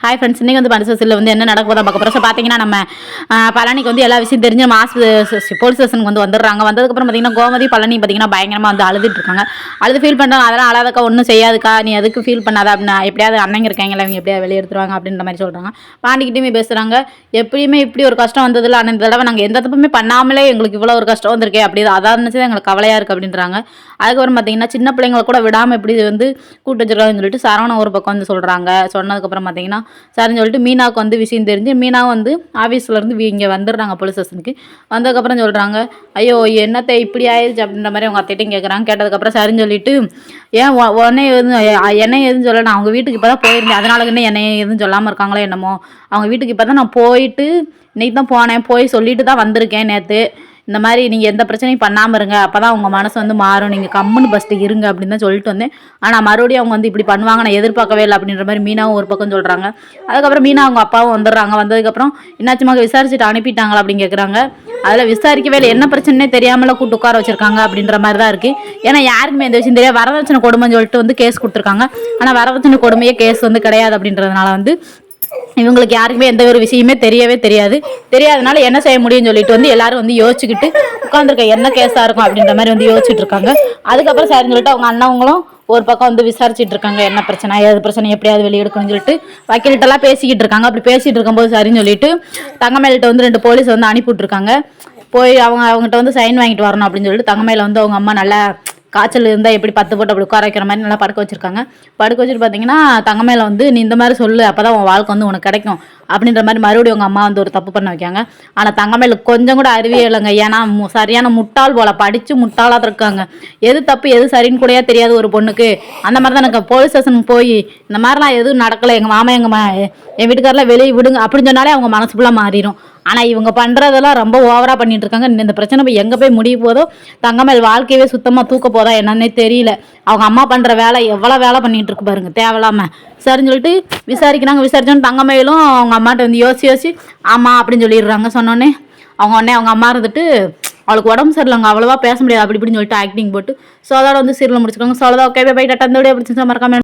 Hi friends, இன்றைக்கி வந்து பஞ்சசில் வந்து என்ன நடக்க போதா பார்க்க போகிறோம். ஸோ பார்த்தீங்கன்னா நம்ம பழனிக்கு வந்து எல்லா விஷயம் தெரிஞ்சு போலீஸ் ஸ்டேஷனுக்கு வந்து வந்துடுறாங்க. வந்ததுக்கப்புறம் பார்த்தீங்கன்னா கோமதி பழனி பார்த்தீங்கன்னா பயங்கரமாக வந்து அழுதுட்டு இருக்காங்க. அழுது ஃபீல் பண்ணுறாங்க. அதெல்லாம் அழாதக்கா, ஒன்றும் செய்யாதுக்கா, நீ எதுக்கு ஃபீல் பண்ணாத அப்படின்னா, எப்படியாவது அண்ணங்க இருக்காங்களா, அவங்க எப்படியாவது வெளியே எடுத்துருவாங்க அப்படின்ற மாதிரி சொல்கிறாங்க. பாண்டிக்கிட்டையுமே பேசுகிறாங்க. எப்பயுமே இப்படி ஒரு கஷ்டம் வந்ததில்ல, ஆனால் இந்த தடவை நாங்கள் எந்த தப்புமே பண்ணாமலே எங்களுக்கு இவ்வளோ ஒரு கஷ்டம் வந்திருக்கே அப்படி அதான் நினச்சி எங்களுக்கு கவலையாக இருக்குது அப்படின்றாங்க. அதுக்கப்புறம் பார்த்தீங்கன்னா சின்ன பிள்ளைங்களை கூட விடாமல் எப்படி வந்து கூட்டு வச்சிருக்காங்கன்னு சொல்லிட்டு சரவணன் ஒரு பக்கம் வந்து சொல்கிறாங்க. சொன்னதுக்கப்புறம் பார்த்தீங்கன்னா சரின்னு சொல்லிட்டு மீனாவுக்கு வந்து விஷயம் தெரிஞ்சு மீனாவும் வந்து ஆஃபீஸ்லேருந்து இங்கே வந்துடுறாங்க போலீஸ் ஸ்டேஷனுக்கு. வந்ததுக்கப்புறம் சொல்கிறாங்க, ஐயோ என்னத்தை இப்படி ஆயிடுச்சு அப்படின்ற மாதிரி அவங்க அத்தைட்டையும் கேட்குறாங்க. கேட்டதுக்கப்புறம் சரின்னு சொல்லிட்டு ஏன் உடனே என்ன எதுவும் சொல்ல, நான் அவங்க வீட்டுக்கு இப்போ தான் போயிருந்தேன், அதனால என்னை எதுவும் சொல்லாமல் இருக்காங்களோ என்னமோ. அவங்க வீட்டுக்கு இப்போ தான் நான் போயிட்டு இன்னைக்கு தான் போனேன், போய் சொல்லிட்டு தான் வந்திருக்கேன் நேற்று. இந்த மாதிரி நீங்கள் எந்த பிரச்சனையும் பண்ணாமல் இருங்க, அப்போ தான் உங்கள் மனசு வந்து மாறும், நீங்கள் கம்முன்னு ஃபஸ்ட்டு இருங்க அப்படின்னு தான் சொல்லிட்டு வந்தேன். ஆனால் மறுபடியும் அவங்க வந்து இப்படி பண்ணுவாங்க, நான் எதிர்பார்க்கவே இல்லை அப்படின்ற மாதிரி மீனாவும் ஒரு பக்கம் சொல்கிறாங்க. அதுக்கப்புறம் மீனா அவங்க அப்பாவும் வந்துடுறாங்க. வந்ததுக்கப்புறம் என்னாச்சுமாக விசாரிச்சுட்டு அனுப்பிட்டாங்களா அப்படின்னு கேட்குறாங்க. அதில் விசாரிக்கவே இல்லை, என்ன பிரச்சனையே தெரியாமல கூட்டு உட்கார வச்சிருக்காங்க அப்படின்ற மாதிரி தான் இருக்குது. ஏன்னா யாருக்குமே எந்த விஷயம் தெரியாது. வரதட்சணை கொடுமைன்னு சொல்லிட்டு வந்து கேஸ் கொடுத்துருக்காங்க. ஆனால் வரதட்சணை கொடுமையே கேஸ் வந்து கிடையாது அப்படின்றதுனால வந்து இவங்களுக்கு யாருக்குமே எந்த ஒரு விஷயமே தெரியாதனால என்ன செய்ய முடியும்னு சொல்லிட்டு வந்து எல்லாரும் வந்து யோசிச்சுக்கிட்டு உட்காந்துருக்க, என்ன கேஸாக இருக்கும் அப்படின்ற மாதிரி வந்து யோசிச்சுட்டு இருக்காங்க. அதுக்கப்புறம் சரின்னு சொல்லிட்டு அவங்க அண்ணவங்களும் ஒரு பக்கம் வந்து விசாரிச்சுட்டு இருக்காங்க, என்ன பிரச்சனை ஏது பிரச்சனை எப்படியாவது வெளியெடுக்கணும்னு சொல்லிட்டு வக்கீல்கிட்டலாம் பேசிக்கிட்டு இருக்காங்க. அப்படி பேசிகிட்டு இருக்கும்போது சரின்னு சொல்லிட்டு தங்கமேல்கிட்ட வந்து 2 போலீஸ் வந்து அனுப்பிவிட்ருக்காங்க. போய் அவங்ககிட்ட வந்து சைன் வாங்கிட்டு வரணும் அப்படின்னு சொல்லிட்டு தங்கமேல வந்து அவங்க அம்மா நல்லா காய்ச்சல் இருந்தால் எப்படி 10 போட்டு அப்படி உட்கார வைக்கிற மாதிரி நல்லா படுக்க வச்சுருக்காங்க. படுக்க வச்சுட்டு பார்த்தீங்கன்னா தங்கமேல வந்து நீ இந்த மாதிரி சொல்லு, அப்போ தான் உன் வாழ்க்கை வந்து உனக்கு கிடைக்கும் அப்படின்ற மாதிரி மறுபடியும் உங்கள் அம்மா வந்து ஒரு தப்பு பண்ண வைக்காங்க. ஆனால் தங்கமேல கொஞ்சம் கூட அறிவே இல்லைங்க. ஏன்னா சரியான முட்டாள் போல, படித்து முட்டாளாக இருக்காங்க. எது தப்பு எது சரின்னு கூடயா தெரியாது ஒரு பொண்ணுக்கு. அந்த மாதிரி தான் எனக்கு போலீஸ் ஸ்டேஷனுக்கு போய் இந்த மாதிரிலாம் எதுவும் நடக்கலை, எங்கள் மாமா என் வீட்டுக்காரெலாம் வெளியே விடுங்க அப்படின்னு சொன்னாலே அவங்க மனசு ஃபுல்லாக மாறிடும். ஆனால் இவங்க பண்ணுறதெல்லாம் ரொம்ப ஓவராக பண்ணிட்டு இருக்காங்க. இந்த பிரச்சனை போய் எங்கே போய் முடிய போதோ, தங்கமேல் வாழ்க்கையவே சுத்தமாக தூக்க போதா என்னன்னே தெரியல. அவங்க அம்மா பண்ணுற வேலை எவ்வளோ வேலை பண்ணிகிட்டு இருக்கு பாருங்க, தேவையில்லாமல். சரின்னு சொல்லிட்டு விசாரிச்சோன்னு தங்கமேலும் அவங்க அம்மாட்ட வந்து யோசி ஆமாம் அப்படின்னு சொல்லிடுறாங்க. சொன்னோடனே அவங்க அம்மா இருந்துட்டு அவளுக்கு உடம்பு சரியில்லைங்க, அவ்வளோவா பேச முடியாது அப்படி இப்படின்னு சொல்லிட்டு ஆக்டிங் போட்டு ஸோ அதோட வந்து சீரியல் முடிச்சுக்கோங்க. ஸோ அவ்வளோதான். Okay bye tata. இந்த வீடியோ பிடிச்சிருந்தா மறக்காம